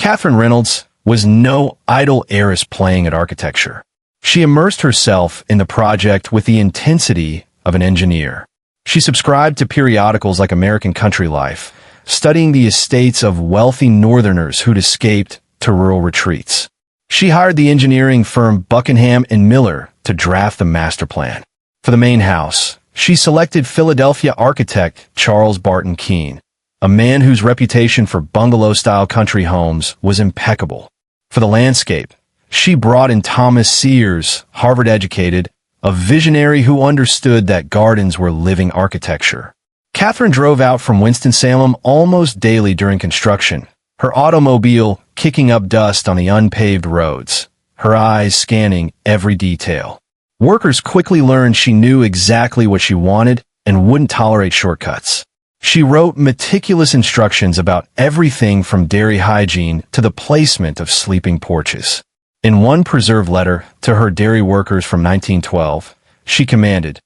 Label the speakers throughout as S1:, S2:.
S1: Catherine Reynolds was no idle heiress playing at architecture. She immersed herself in the project with the intensity of an engineer. She subscribed to periodicals like American Country Life, studying the estates of wealthy northerners who'd escaped to rural retreats. She hired the engineering firm Buckingham and Miller to draft the master plan. For the main house, she selected Philadelphia architect Charles Barton Keene, a man whose reputation for bungalow-style country homes was impeccable. For the landscape, she brought in Thomas Sears, Harvard-educated, a visionary who understood that gardens were living architecture. Catherine drove out from Winston-Salem almost daily during construction, her automobile kicking up dust on the unpaved roads, her eyes scanning every detail. Workers quickly learned she knew exactly what she wanted and wouldn't tolerate shortcuts. She wrote meticulous instructions about everything from dairy hygiene to the placement of sleeping porches. In one preserved letter to her dairy workers from 1912, she commanded,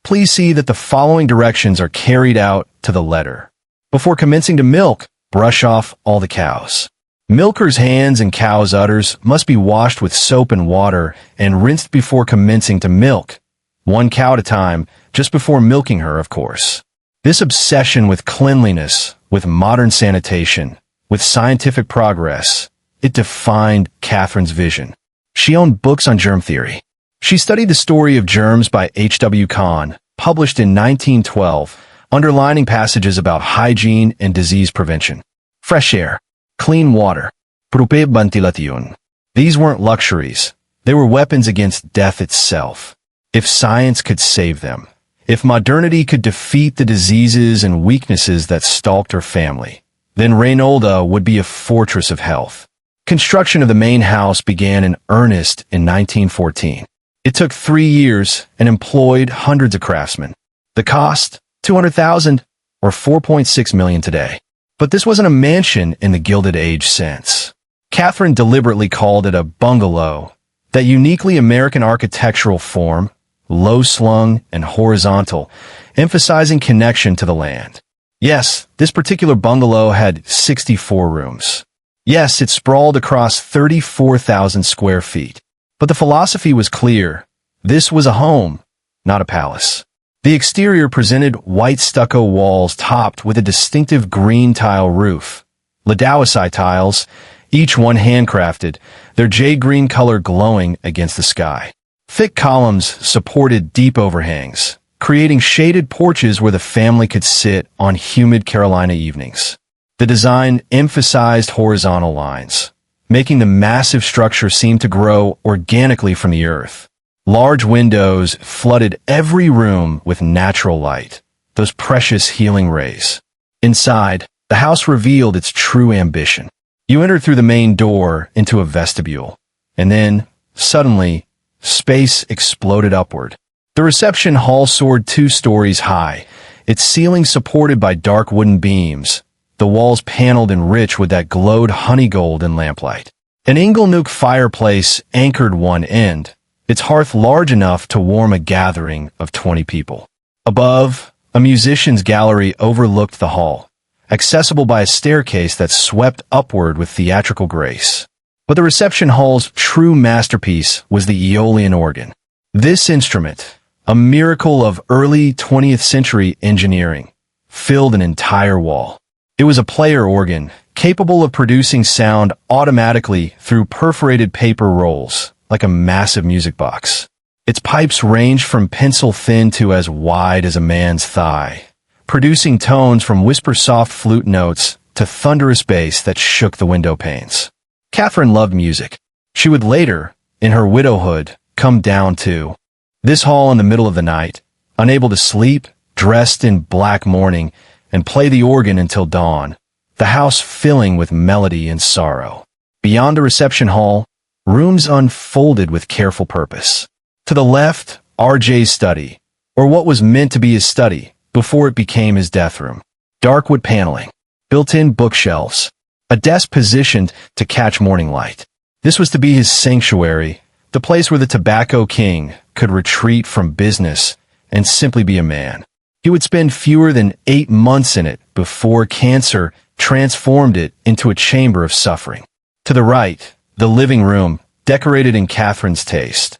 S1: "Please see that the following directions are carried out to the letter. Before commencing to milk, brush off all the cows. Milkers' hands and cows' udders must be washed with soap and water and rinsed before commencing to milk, one cow at a time, just before milking her, of course." This obsession with cleanliness, with modern sanitation, with scientific progress, it defined Catherine's vision. She owned books on germ theory. She studied the story of germs by H.W. Kahn, published in 1912, underlining passages about hygiene and disease prevention. Fresh air, clean water, proper ventilation. These weren't luxuries. They were weapons against death itself. If science could save them, if modernity could defeat the diseases and weaknesses that stalked her family, then Reynolda would be a fortress of health. Construction of the main house began in earnest in 1914. It took 3 years and employed hundreds of craftsmen. The cost, $200,000 or $4.6 million today. But this wasn't a mansion in the Gilded Age sense. Catherine deliberately called it a bungalow, that uniquely American architectural form, low-slung and horizontal, emphasizing connection to the land. Yes, this particular bungalow had 64 rooms. Yes, it sprawled across 34,000 square feet. But the philosophy was clear. This was a home, not a palace. The exterior presented white stucco walls topped with a distinctive green tile roof. Ladowisi tiles, each one handcrafted, their jade green color glowing against the sky. Thick columns supported deep overhangs, creating shaded porches where the family could sit on humid Carolina evenings. The design emphasized horizontal lines, making the massive structure seem to grow organically from the earth. Large windows flooded every room with natural light, those precious healing rays. Inside, the house revealed its true ambition. You entered through the main door into a vestibule, and then, suddenly, space exploded upward. The reception hall soared 2 stories high, its ceiling supported by dark wooden beams, the walls paneled and rich with that glowed honey gold in lamplight. An inglenook fireplace anchored one end, its hearth large enough to warm a gathering of 20 people. Above, a musician's gallery overlooked the hall, accessible by a staircase that swept upward with theatrical grace. But the reception hall's true masterpiece was the Aeolian organ. This instrument, a miracle of early 20th century engineering, filled an entire wall. It was a player organ, capable of producing sound automatically through perforated paper rolls, like a massive music box. Its pipes ranged from pencil-thin to as wide as a man's thigh, producing tones from whisper-soft flute notes to thunderous bass that shook the window panes. Catherine loved music. She would later, in her widowhood, come down to this hall in the middle of the night, unable to sleep, dressed in black mourning, and play the organ until dawn, the house filling with melody and sorrow. Beyond the reception hall, rooms unfolded with careful purpose. To the left, R.J.'s study, or what was meant to be his study, before it became his death room. Dark wood paneling, built-in bookshelves, a desk positioned to catch morning light. This was to be his sanctuary, the place where the tobacco king could retreat from business and simply be a man. He would spend fewer than 8 months in it before cancer transformed it into a chamber of suffering. To the right, the living room, decorated in Catherine's taste.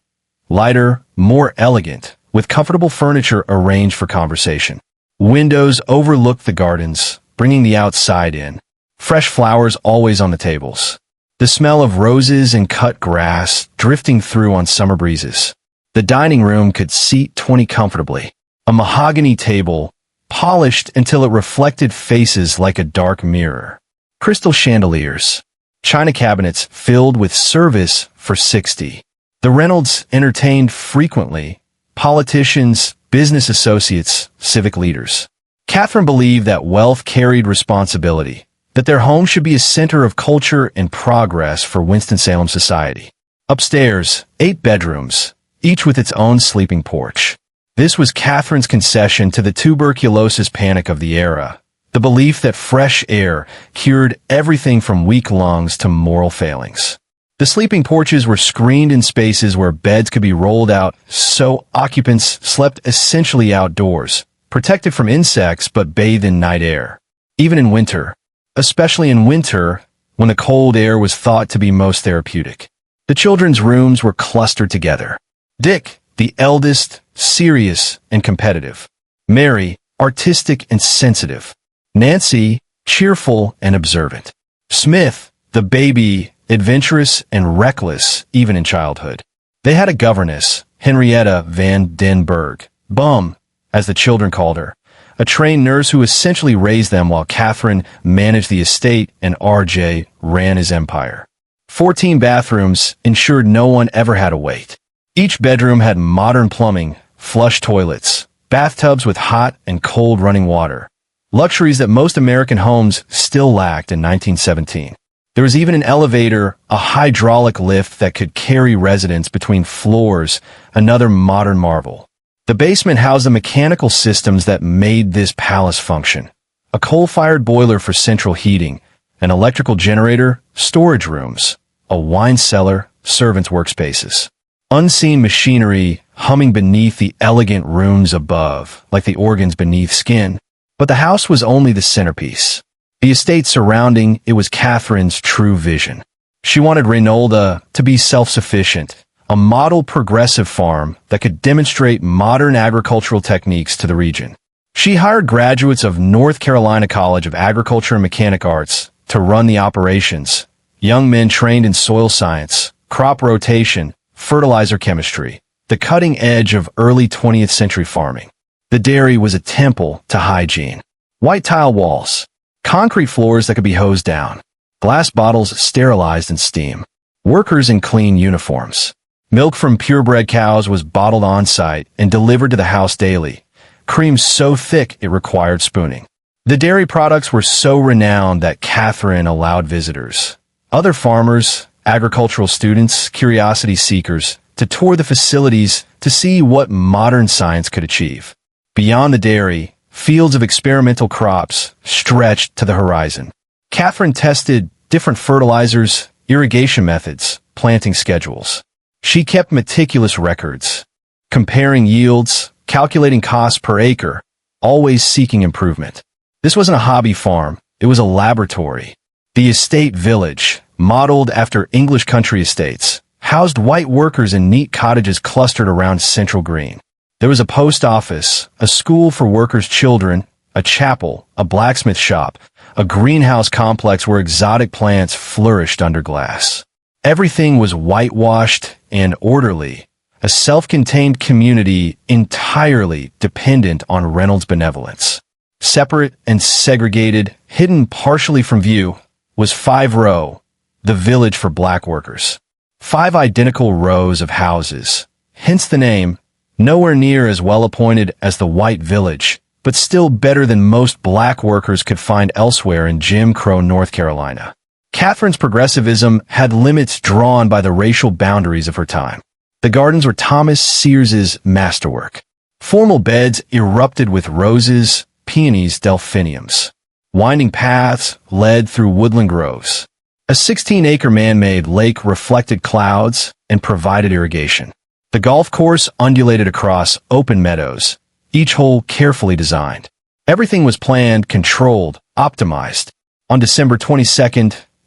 S1: Lighter, more elegant, with comfortable furniture arranged for conversation. Windows overlooked the gardens, bringing the outside in. Fresh flowers always on the tables. The smell of roses and cut grass drifting through on summer breezes. The dining room could seat 20 comfortably. A mahogany table, polished until it reflected faces like a dark mirror. Crystal chandeliers. China cabinets filled with service for 60. The Reynolds entertained frequently. Politicians, business associates, civic leaders. Catherine believed that wealth carried responsibility, that their home should be a center of culture and progress for Winston-Salem society. Upstairs, 8 bedrooms, each with its own sleeping porch. This was Catherine's concession to the tuberculosis panic of the era, the belief that fresh air cured everything from weak lungs to moral failings. The sleeping porches were screened in spaces where beds could be rolled out, so occupants slept essentially outdoors, protected from insects but bathed in night air. Even in winter, especially in winter, when the cold air was thought to be most therapeutic. The children's rooms were clustered together. Dick, the eldest, serious and competitive. Mary, artistic and sensitive. Nancy, cheerful and observant. Smith, the baby, adventurous and reckless even in childhood. They had a governess, Henrietta Van Den Berg, Bum, as the children called her, a trained nurse who essentially raised them while Catherine managed the estate and RJ ran his empire. 14 bathrooms ensured no one ever had to wait. Each bedroom had modern plumbing, flush toilets, bathtubs with hot and cold running water, luxuries that most American homes still lacked in 1917. There was even an elevator, a hydraulic lift that could carry residents between floors, another modern marvel. The basement housed the mechanical systems that made this palace function. A coal-fired boiler for central heating, an electrical generator, storage rooms, a wine cellar, servants' workspaces. Unseen machinery humming beneath the elegant rooms above, like the organs beneath skin. But the house was only the centerpiece. The estate surrounding it was Catherine's true vision. She wanted Reynolda to be self-sufficient, a model progressive farm that could demonstrate modern agricultural techniques to the region. She hired graduates of North Carolina College of Agriculture and Mechanic Arts to run the operations, young men trained in soil science, crop rotation, fertilizer chemistry, the cutting edge of early 20th century farming. The dairy was a temple to hygiene. White tile walls, concrete floors that could be hosed down, glass bottles sterilized in steam, workers in clean uniforms. Milk from purebred cows was bottled on-site and delivered to the house daily, cream so thick it required spooning. The dairy products were so renowned that Catherine allowed visitors, other farmers, agricultural students, curiosity seekers, to tour the facilities to see what modern science could achieve. Beyond the dairy, fields of experimental crops stretched to the horizon. Catherine tested different fertilizers, irrigation methods, planting schedules. She kept meticulous records, comparing yields, calculating costs per acre, always seeking improvement. This wasn't a hobby farm, it was a laboratory. The estate village, modeled after English country estates, housed white workers in neat cottages clustered around central green. There was a post office, a school for workers' children, a chapel, a blacksmith shop, a greenhouse complex where exotic plants flourished under glass. Everything was whitewashed and orderly, a self-contained community entirely dependent on Reynolds' benevolence. Separate and segregated, hidden partially from view, was 5 Row, the village for black workers. 5 identical rows of houses, hence the name, nowhere near as well appointed as the White Village, but still better than most black workers could find elsewhere in Jim Crow, North Carolina. Catherine's progressivism had limits drawn by the racial boundaries of her time. The gardens were Thomas Sears's masterwork. Formal beds erupted with roses, peonies, delphiniums. Winding paths led through woodland groves. A 16-acre man-made lake reflected clouds and provided irrigation. The golf course undulated across open meadows, each hole carefully designed. Everything was planned, controlled, optimized. On December 22,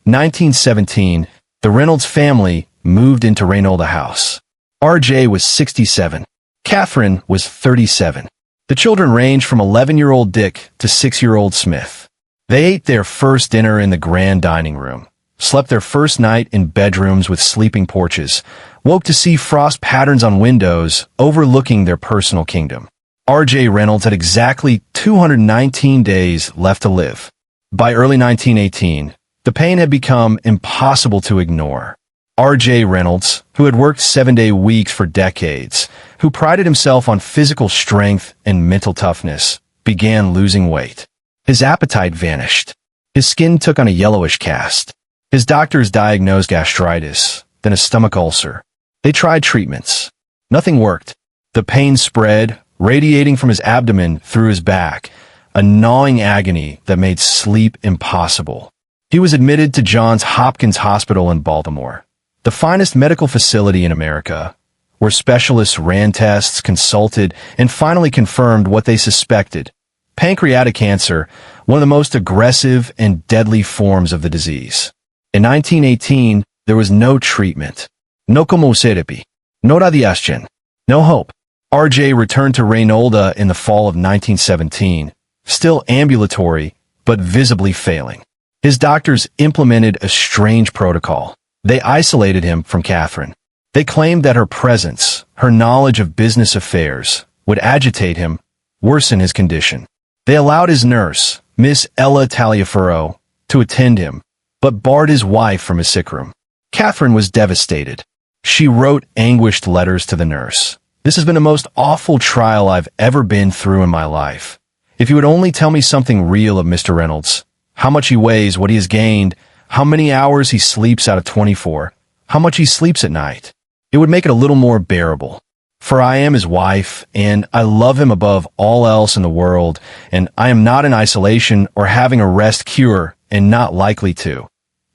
S1: 1917, The Reynolds family moved into Reynolda house. RJ was 67. Catherine was 37. The children ranged from 11-year-old Dick to 6-year-old Smith. They ate their first dinner in the grand dining room, slept their first night in bedrooms with sleeping porches, woke to see frost patterns on windows overlooking their personal kingdom. RJ Reynolds had exactly 219 days left to live. By early 1918, the pain had become impossible to ignore. RJ Reynolds, who had worked 7-day weeks for decades, who prided himself on physical strength and mental toughness, began losing weight. His appetite vanished. His skin took on a yellowish cast. His doctors diagnosed gastritis, then a stomach ulcer. They tried treatments. Nothing worked. The pain spread, radiating from his abdomen through his back, a gnawing agony that made sleep impossible. He was admitted to Johns Hopkins Hospital in Baltimore, the finest medical facility in America, where specialists ran tests, consulted, and finally confirmed what they suspected: pancreatic cancer, one of the most aggressive and deadly forms of the disease. In 1918, there was no treatment. No chemotherapy. No radiation. No hope. RJ returned to Reynolda in the fall of 1917, still ambulatory, but visibly failing. His doctors implemented a strange protocol. They isolated him from Catherine. They claimed that her presence, her knowledge of business affairs, would agitate him, worsen his condition. They allowed his nurse, Miss Ella Taliaferro, to attend him, but barred his wife from his sick room. Catherine was devastated. She wrote anguished letters to the nurse. "This has been the most awful trial I've ever been through in my life. If you would only tell me something real of Mr. Reynolds, how much he weighs, what he has gained, how many hours he sleeps out of 24, how much he sleeps at night, it would make it a little more bearable. For I am his wife, and I love him above all else in the world, and I am not in isolation or having a rest cure, and not likely to,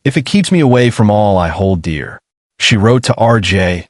S1: if it keeps me away from all I hold dear." She wrote to RJ,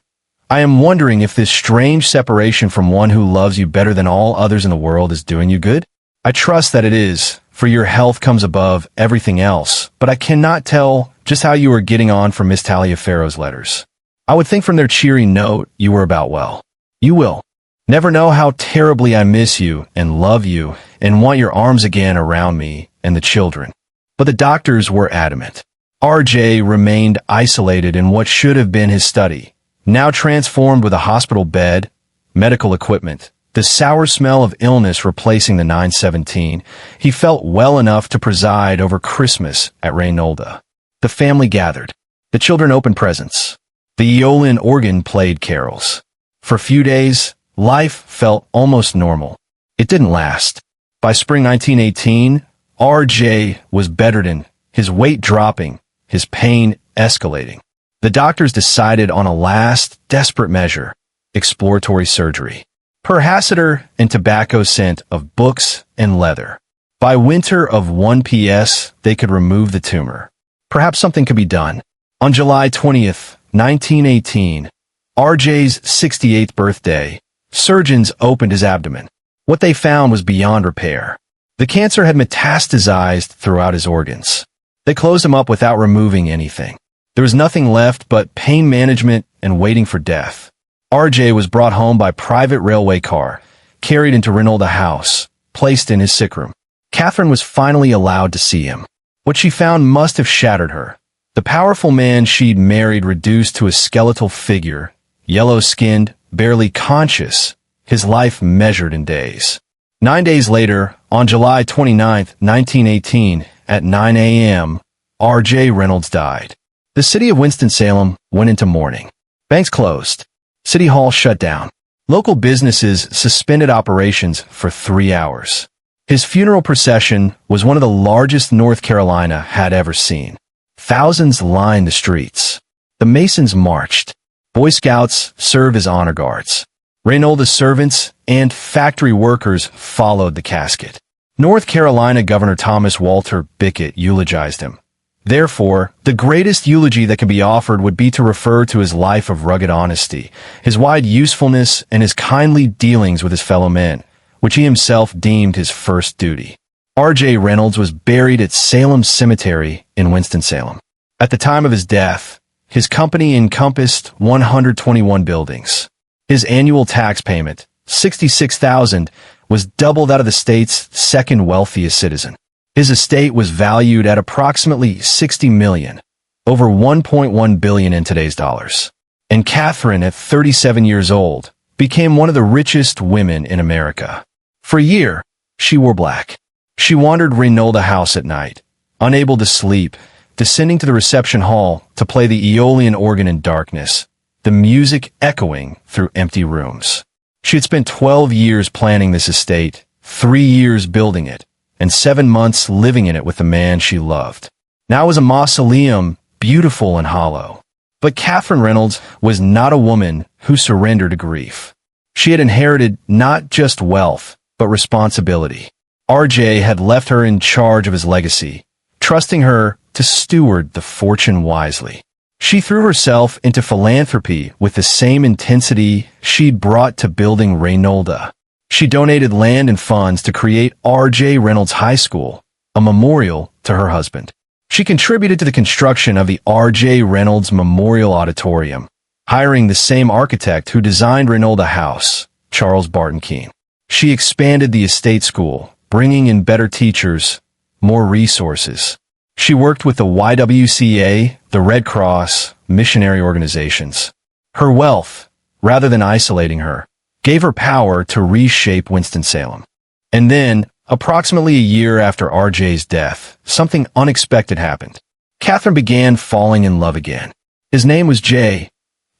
S1: "I am wondering if this strange separation from one who loves you better than all others in the world is doing you good. I trust that it is, for your health comes above everything else, but I cannot tell just how you are getting on from Miss Taliaferro's letters. I would think from their cheery note you were about well. You will never know how terribly I miss you and love you and want your arms again around me and the children." But the doctors were adamant. RJ remained isolated in what should have been his study, now transformed with a hospital bed, medical equipment, the sour smell of illness replacing the 917. He felt well enough to preside over Christmas at Reynolda. The family gathered. The children opened presents. The Eolian organ played carols. For a few days, life felt almost normal. It didn't last. By spring 1918, RJ was bedridden, his weight dropping, his pain escalating. The doctors decided on a last, desperate measure: exploratory surgery. Perhacetor and tobacco scent of books and leather. By winter of 1 PS, they could remove the tumor. Perhaps something could be done. On July 20th, 1918, RJ's 68th birthday, surgeons opened his abdomen. What they found was beyond repair. The cancer had metastasized throughout his organs. They closed him up without removing anything. There was nothing left but pain management and waiting for death. RJ was brought home by private railway car, carried into Reynolda house, placed in his sick room. Catherine was finally allowed to see him. What she found must have shattered her. The powerful man she'd married reduced to a skeletal figure, yellow-skinned, barely conscious, his life measured in days. 9 days later, on July 29, 1918, at 9 a.m., RJ Reynolds died. The city of Winston-Salem went into mourning. Banks closed. City Hall shut down. Local businesses suspended operations for 3 hours. His funeral procession was one of the largest North Carolina had ever seen. Thousands lined the streets. The Masons marched. Boy Scouts served as honor guards. Reynolda's servants and factory workers followed the casket. North Carolina Governor Thomas Walter Bickett eulogized him. Therefore, the greatest eulogy that can be offered would be to refer to his life of rugged honesty, his wide usefulness, and his kindly dealings with his fellow men, which he himself deemed his first duty. RJ Reynolds was buried at Salem Cemetery in Winston-Salem. At the time of his death, His company encompassed 121 buildings. His annual tax payment, $66,000, was double that of the state's second wealthiest citizen. His estate was valued at approximately $60 million, over $1.1 billion in today's dollars. And Catherine, at 37 years old, became one of the richest women in America. For a year, she wore black. She wandered Reynolda House at night, unable to sleep, descending to the reception hall to play the Aeolian organ in darkness, the music echoing through empty rooms. She had spent 12 years planning this estate, 3 years building it, and 7 months living in it with the man she loved. Now it was a mausoleum, beautiful and hollow. But Catherine Reynolds was not a woman who surrendered to grief. She had inherited not just wealth, but responsibility. RJ had left her in charge of his legacy, trusting her to steward the fortune wisely. She threw herself into philanthropy with the same intensity she'd brought to building Reynolda. She donated land and funds to create R.J. Reynolds High School, a memorial to her husband. She contributed to the construction of the R.J. Reynolds Memorial Auditorium, hiring the same architect who designed Reynolda House, Charles Barton Keene. She expanded the estate school, bringing in better teachers, more resources. She worked with the YWCA, the Red Cross, missionary organizations. Her wealth, rather than isolating her, gave her power to reshape Winston-Salem. And then, approximately a year after RJ's death, something unexpected happened. Catherine began falling in love again. His name was J.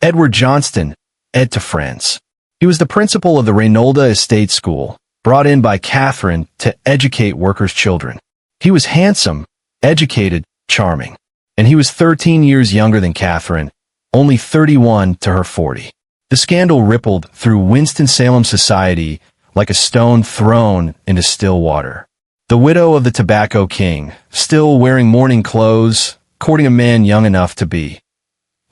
S1: Edward Johnston, Ed to friends. He was the principal of the Reynolda Estate School, brought in by Catherine to educate workers' children. He was handsome, educated, charming. And he was 13 years younger than Catherine, only 31 to her 40. The scandal rippled through Winston-Salem society like a stone thrown into still water. The widow of the Tobacco King, still wearing mourning clothes, courting a man young enough to be,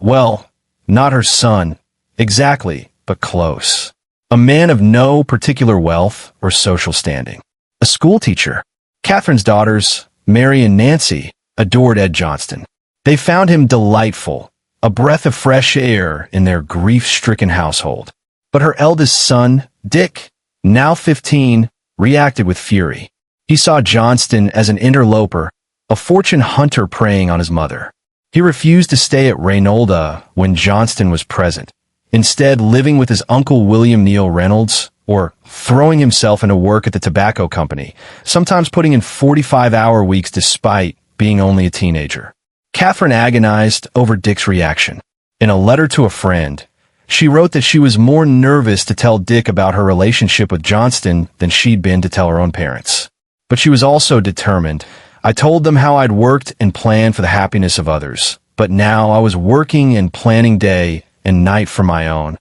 S1: well, not her son, exactly, but close. A man of no particular wealth or social standing. A schoolteacher. Catherine's daughters, Mary and Nancy, adored Ed Johnston. They found him delightful, a breath of fresh air in their grief-stricken household. But her eldest son, Dick, now 15, reacted with fury. He saw Johnston as an interloper, a fortune hunter preying on his mother. He refused to stay at Reynolda when Johnston was present, instead living with his uncle William Neal Reynolds, or throwing himself into work at the tobacco company, sometimes putting in 45-hour weeks despite being only a teenager. Catherine agonized over Dick's reaction. In a letter to a friend, she wrote that she was more nervous to tell Dick about her relationship with Johnston than she'd been to tell her own parents. But she was also determined. I told them how I'd worked and planned for the happiness of others, but now I was working and planning day and night for my own.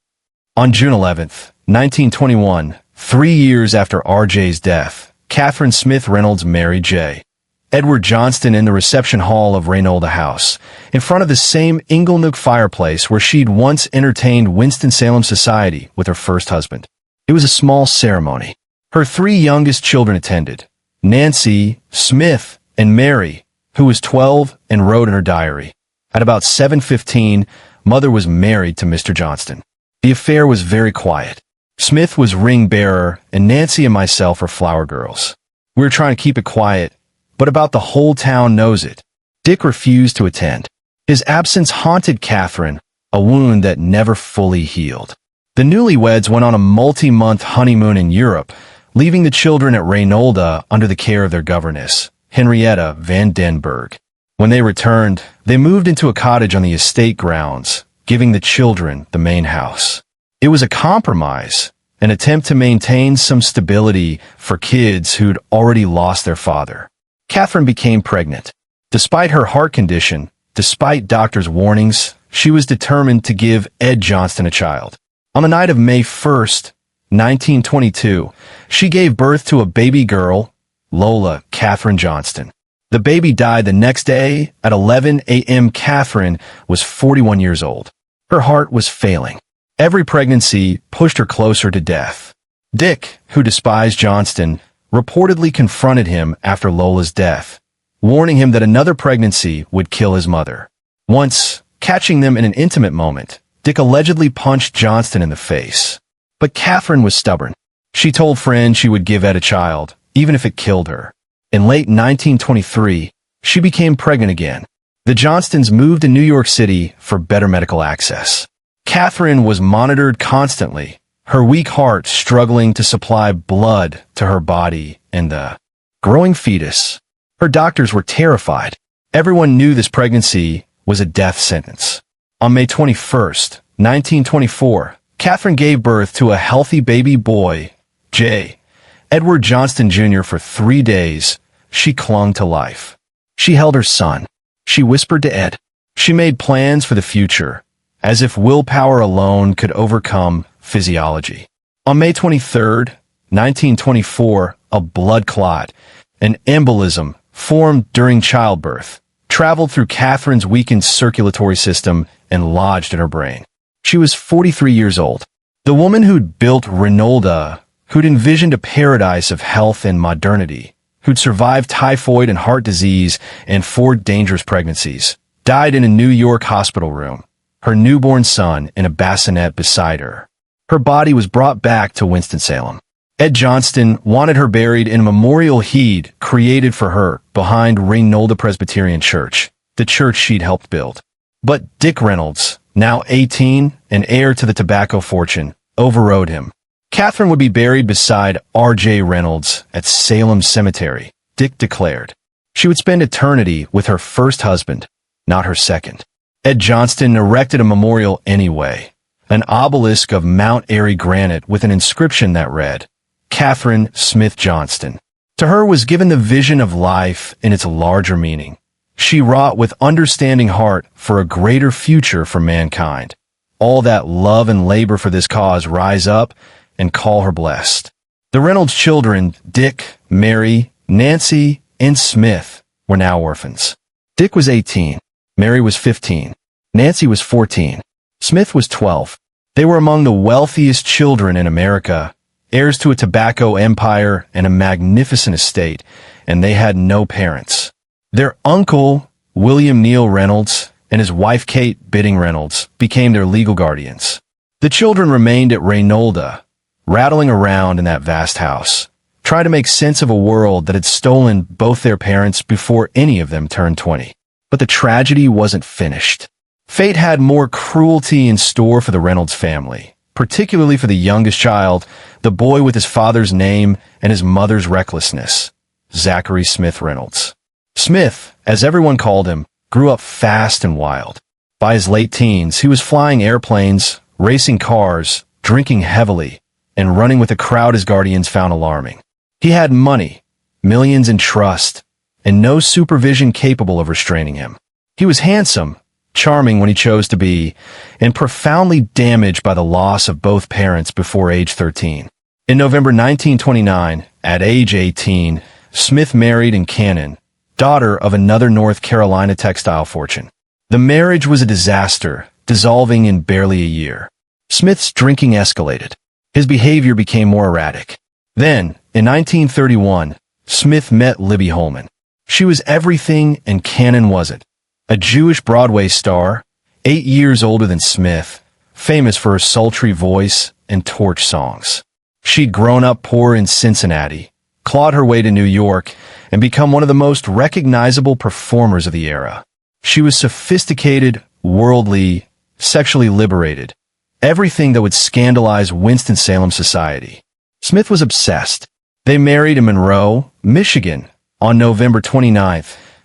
S1: On June 11th, 1921, 3 years after RJ's death, Catherine Smith Reynolds married J. Edward Johnston in the reception hall of Reynolda House, in front of the same Inglenook fireplace where she'd once entertained Winston-Salem society with her first husband. It was a small ceremony. Her 3 youngest children attended, Nancy, Smith, and Mary, who was 12 and wrote in her diary. At about 7:15, Mother was married to Mr. Johnston. The affair was very quiet. Smith was ring bearer, and Nancy and myself were flower girls. We were trying to keep it quiet, but about the whole town knows it. Dick refused to attend. His absence haunted Catherine, a wound that never fully healed. The newlyweds went on a multi-month honeymoon in Europe, leaving the children at Reynolda under the care of their governess, Henrietta Van Den Berg. When they returned, they moved into a cottage on the estate grounds, giving the children the main house. It was a compromise, an attempt to maintain some stability for kids who'd already lost their father. Catherine became pregnant. Despite her heart condition, despite doctors' warnings, she was determined to give Ed Johnston a child. On the night of May 1st, 1922, she gave birth to a baby girl, Lola Catherine Johnston. The baby died the next day at 11 a.m. Catherine was 41 years old. Her heart was failing. Every pregnancy pushed her closer to death. Dick, who despised Johnston, reportedly confronted him after Lola's death, warning him that another pregnancy would kill his mother. Once, Catching them in an intimate moment, Dick allegedly punched Johnston in the face. But Catherine was stubborn. She told friends she would give Ed a child, even if it killed her. In late 1923, she became pregnant again. The Johnstons moved to New York City for better medical access. Catherine was monitored constantly, her weak heart struggling to supply blood to her body and the growing fetus. Her doctors were terrified. Everyone knew this pregnancy was a death sentence. On May 21st, 1924, Catherine gave birth to a healthy baby boy, J. Edward Johnston Jr. For 3 days, she clung to life. She held her son. She whispered to Ed. She made plans for the future, as if willpower alone could overcome physiology. On May 23, 1924, a blood clot, an embolism, formed during childbirth, traveled through Catherine's weakened circulatory system and lodged in her brain. She was 43 years old. The woman who'd built Reynolda, who'd envisioned a paradise of health and modernity, who'd survived typhoid and heart disease and 4 dangerous pregnancies, died in a New York hospital room, her newborn son in a bassinet beside her. Her body was brought back to Winston-Salem. Ed Johnston wanted her buried in a memorial he'd created for her behind Reynolda Presbyterian Church, the church she'd helped build. But Dick Reynolds, now 18 and heir to the tobacco fortune, overrode him. Catherine would be buried beside R.J. Reynolds at Salem Cemetery, Dick declared. She would spend eternity with her first husband, not her second. Ed Johnston erected a memorial anyway, an obelisk of Mount Airy granite with an inscription that read, Catherine Smith Johnston. To her was given the vision of life in its larger meaning. She wrought with understanding heart for a greater future for mankind. All that love and labor for this cause rise up and call her blessed. The Reynolds children, Dick, Mary, Nancy, and Smith, were now orphans. Dick was 18. Mary was 15. Nancy was 14. Smith was 12. They were among the wealthiest children in America, heirs to a tobacco empire and a magnificent estate, and they had no parents. Their uncle, William Neal Reynolds, and his wife Kate Bidding Reynolds became their legal guardians. The children remained at Reynolda, rattling around in that vast house, trying to make sense of a world that had stolen both their parents before any of them turned 20. But the tragedy wasn't finished. Fate had more cruelty in store for the Reynolds family, particularly for the youngest child, the boy with his father's name and his mother's recklessness, Zachary Smith Reynolds. Smith, as everyone called him, grew up fast and wild. By his late teens, he was flying airplanes, racing cars, drinking heavily, and running with a crowd his guardians found alarming. He had money, millions in trust, and no supervision capable of restraining him. He was handsome, charming when he chose to be, and profoundly damaged by the loss of both parents before age 13. In November 1929, at age 18, Smith married in Cannon, daughter of another North Carolina textile fortune. The marriage was a disaster, dissolving in barely a year. Smith's drinking escalated. His behavior became more erratic. Then, in 1931, Smith met Libby Holman. She was everything and Cannon wasn't. A Jewish Broadway star, 8 years older than Smith, famous for her sultry voice and torch songs. She'd grown up poor in Cincinnati, clawed her way to New York, and become one of the most recognizable performers of the era. She was sophisticated, worldly, sexually liberated, everything that would scandalize Winston-Salem society. Smith was obsessed. They married in Monroe, Michigan, on November 29,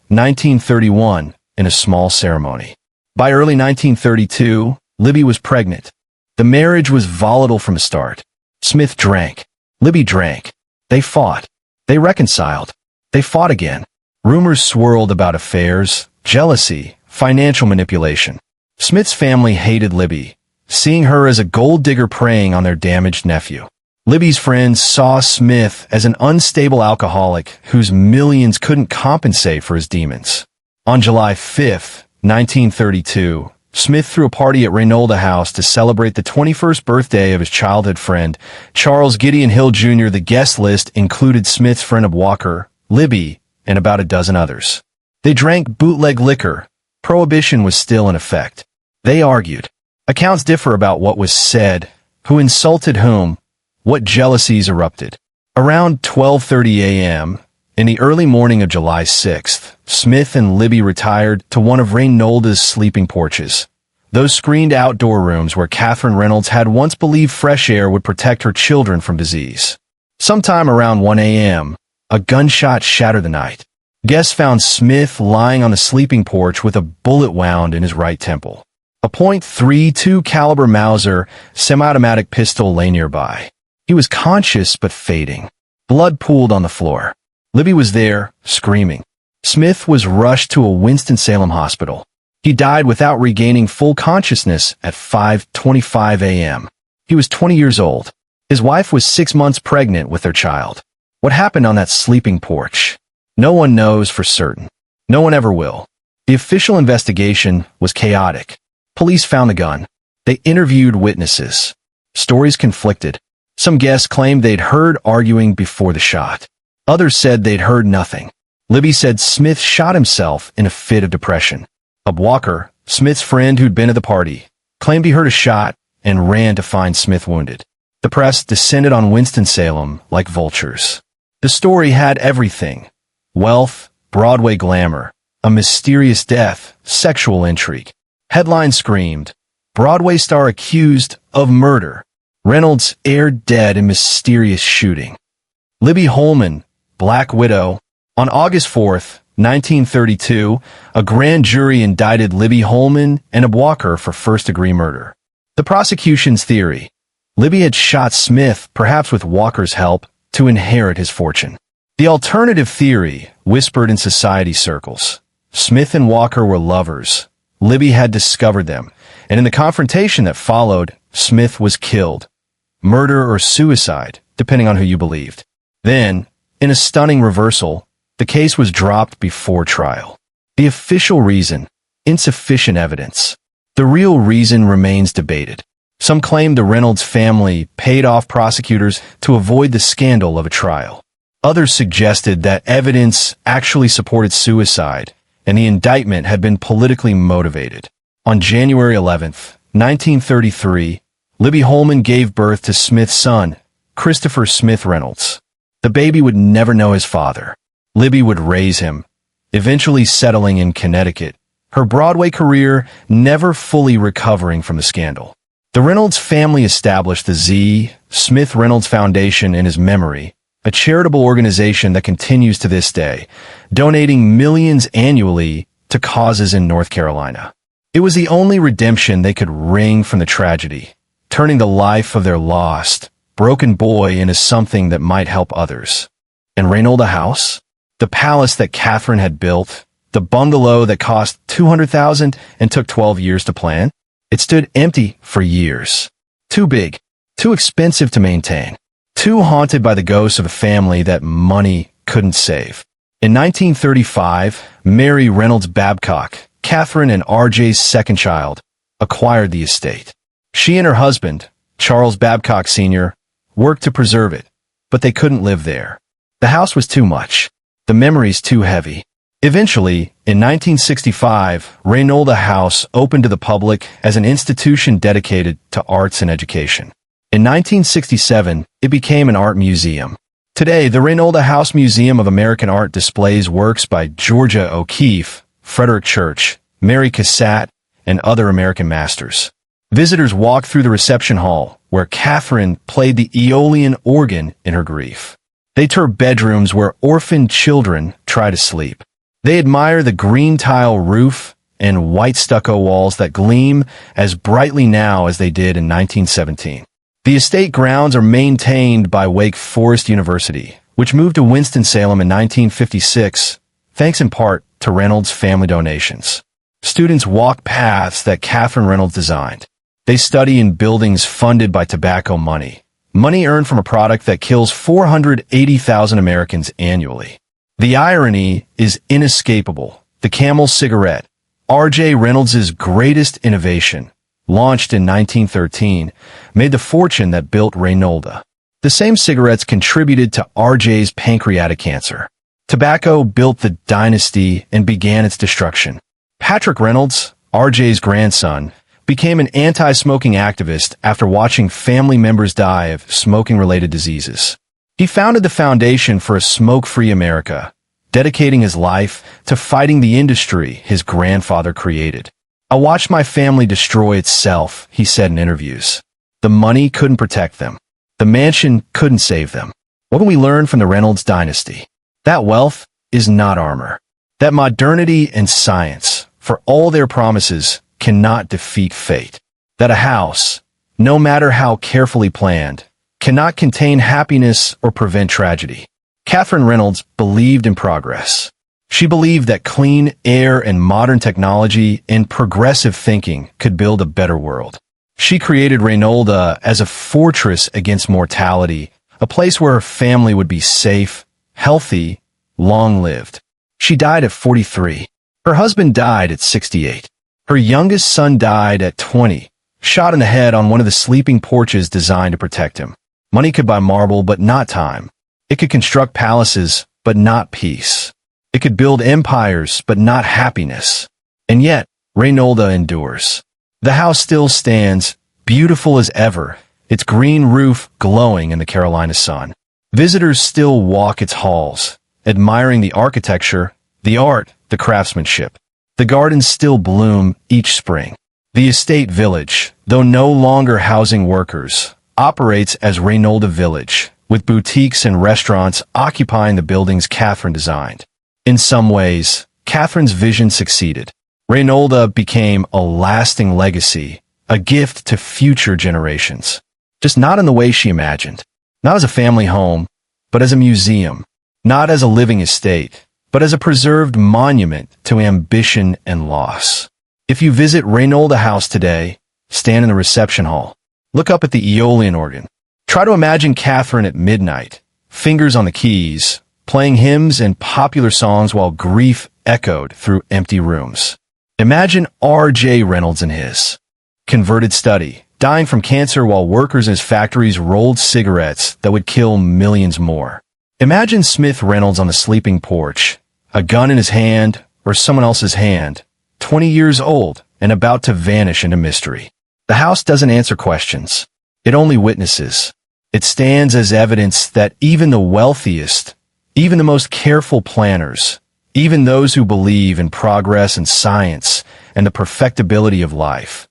S1: 1931, in a small ceremony. By early 1932, Libby was pregnant. The marriage was volatile from the start. Smith drank. Libby drank. They fought. They reconciled. They fought again. Rumors swirled about affairs, jealousy, financial manipulation. Smith's family hated Libby, seeing her as a gold digger preying on their damaged nephew. Libby's friends saw Smith as an unstable alcoholic whose millions couldn't compensate for his demons. On July 5, 1932, Smith threw a party at Reynolda House to celebrate the 21st birthday of his childhood friend, Charles Gideon Hill Jr. The guest list included Smith's friend of Walker, Libby, and about a dozen others. They drank bootleg liquor. Prohibition was still in effect. They argued. Accounts differ about what was said, who insulted whom, what jealousies erupted. Around 12:30 a.m., in the early morning of July 6th, Smith and Libby retired to one of Reynolda's sleeping porches. Those screened outdoor rooms where Catherine Reynolds had once believed fresh air would protect her children from disease. Sometime around 1 a.m., a gunshot shattered the night. Guests found Smith lying on the sleeping porch with a bullet wound in his right temple. A .32 caliber Mauser semi-automatic pistol lay nearby. He was conscious but fading. Blood pooled on the floor. Libby was there, screaming. Smith was rushed to a Winston-Salem hospital. He died without regaining full consciousness at 5:25 a.m. He was 20 years old. His wife was 6 months pregnant with their child. What happened on that sleeping porch? No one knows for certain. No one ever will. The official investigation was chaotic. Police found the gun. They interviewed witnesses. Stories conflicted. Some guests claimed they'd heard arguing before the shot. Others said they'd heard nothing. Libby said Smith shot himself in a fit of depression. Bob Walker, Smith's friend who'd been at the party, claimed he heard a shot and ran to find Smith wounded. The press descended on Winston-Salem like vultures. The story had everything: wealth, Broadway glamour, a mysterious death, sexual intrigue. Headlines screamed, Broadway star accused of murder. Reynolds aired dead in mysterious shooting. Libby Holman, Black Widow. On August 4th, 1932, a grand jury indicted Libby Holman and Bob Walker for first-degree murder. The prosecution's theory: Libby had shot Smith, perhaps with Walker's help, to inherit his fortune. The alternative theory, whispered in society circles: Smith and Walker were lovers. Libby had discovered them, and in the confrontation that followed, Smith was killed. Murder or suicide, depending on who you believed. Then, in a stunning reversal, the case was dropped before trial. The official reason: insufficient evidence. The real reason remains debated. Some claim the Reynolds family paid off prosecutors to avoid the scandal of a trial. Others suggested that evidence actually supported suicide, and the indictment had been politically motivated. On January 11th, 1933, Libby Holman gave birth to Smith's son, Christopher Smith Reynolds. The baby would never know his father. Libby would raise him, eventually settling in Connecticut, her Broadway career never fully recovering from the scandal. The Reynolds family established the Z. Smith Reynolds Foundation in his memory, a charitable organization that continues to this day, donating millions annually to causes in North Carolina. It was the only redemption they could wring from the tragedy, turning the life of their lost, broken boy into something that might help others. And Reynolda House? The palace that Catherine had built, the bungalow that cost $200,000 and took 12 years to plan? It stood empty for years. Too big, too expensive to maintain, too haunted by the ghosts of a family that money couldn't save. In 1935, Mary Reynolds Babcock, Catherine and RJ's second child, acquired the estate. She and her husband, Charles Babcock Sr., worked to preserve it, but they couldn't live there. The house was too much. The memories too heavy. Eventually, in 1965, Reynolda House opened to the public as an institution dedicated to arts and education. In 1967, it became an art museum. Today, the Reynolda House Museum of American Art displays works by Georgia O'Keeffe, Frederick Church, Mary Cassatt, and other American masters. Visitors walk through the reception hall, where Catherine played the Aeolian organ in her grief. They tour bedrooms where orphaned children try to sleep. They admire the green tile roof and white stucco walls that gleam as brightly now as they did in 1917. The estate grounds are maintained by Wake Forest University, which moved to Winston-Salem in 1956, thanks in part to Reynolds' family donations. Students walk paths that Catherine Reynolds designed. They study in buildings funded by tobacco money earned from a product that kills 480,000 Americans annually. The irony is inescapable. The Camel cigarette, R.J. Reynolds' greatest innovation, launched in 1913, made the fortune that built Reynolda. The same cigarettes contributed to R.J.'s pancreatic cancer. Tobacco built the Dynasty and began its destruction. Patrick Reynolds, R.J.'s grandson, became an anti-smoking activist after watching family members die of smoking-related diseases. He founded the Foundation for a Smoke-Free America, dedicating his life to fighting the industry his grandfather created. "I watched my family destroy itself," he said in interviews. The money couldn't protect them. The mansion couldn't save them. What can we learn from the Reynolds dynasty? That wealth is not armor. That modernity and science, for all their promises, cannot defeat fate. That a house, no matter how carefully planned, cannot contain happiness or prevent tragedy. Catherine Reynolds believed in progress. She believed that clean air and modern technology and progressive thinking could build a better world. She created Reynolda as a fortress against mortality, a place where her family would be safe, healthy, long-lived. She died at 43. Her husband died at 68. Her youngest son died at 20, shot in the head on one of the sleeping porches designed to protect him. Money could buy marble, but not time. It could construct palaces, but not peace. It could build empires, but not happiness. And yet, Reynolda endures. The house still stands, beautiful as ever, its green roof glowing in the Carolina sun. Visitors still walk its halls, admiring the architecture, the art, the craftsmanship. The gardens still bloom each spring. The estate village, though no longer housing workers, operates as Reynolda Village, with boutiques and restaurants occupying the buildings Catherine designed. In some ways, Catherine's vision succeeded. Reynolda became a lasting legacy, a gift to future generations. Just not in the way she imagined. Not as a family home, but as a museum. Not as a living estate, but as a preserved monument to ambition and loss. If you visit Reynolda House today, stand in the reception hall. Look up at the Aeolian organ. Try to imagine Catherine at midnight, fingers on the keys, playing hymns and popular songs while grief echoed through empty rooms. Imagine R.J. Reynolds in his converted study, dying from cancer while workers in his factories rolled cigarettes that would kill millions more. Imagine Smith Reynolds on the sleeping porch, a gun in his hand or someone else's hand, 20 years old and about to vanish into mystery. The house doesn't answer questions. It only witnesses. It stands as evidence that even the wealthiest, even the most careful planners, even those who believe in progress and science and the perfectibility of life,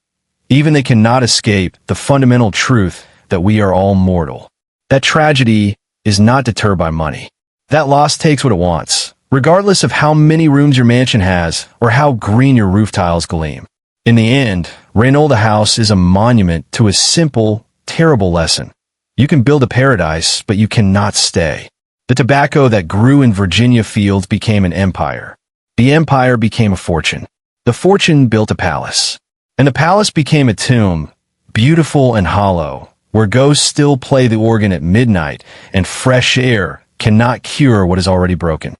S1: even they cannot escape the fundamental truth that we are all mortal. That tragedy is not deterred by money. That loss takes what it wants, regardless of how many rooms your mansion has or how green your roof tiles gleam. In the end, Reynolda House is a monument to a simple, terrible lesson. You can build a paradise, but you cannot stay. The tobacco that grew in Virginia fields became an empire. The empire became a fortune. The fortune built a palace. And the palace became a tomb, beautiful and hollow, where ghosts still play the organ at midnight and fresh air cannot cure what is already broken.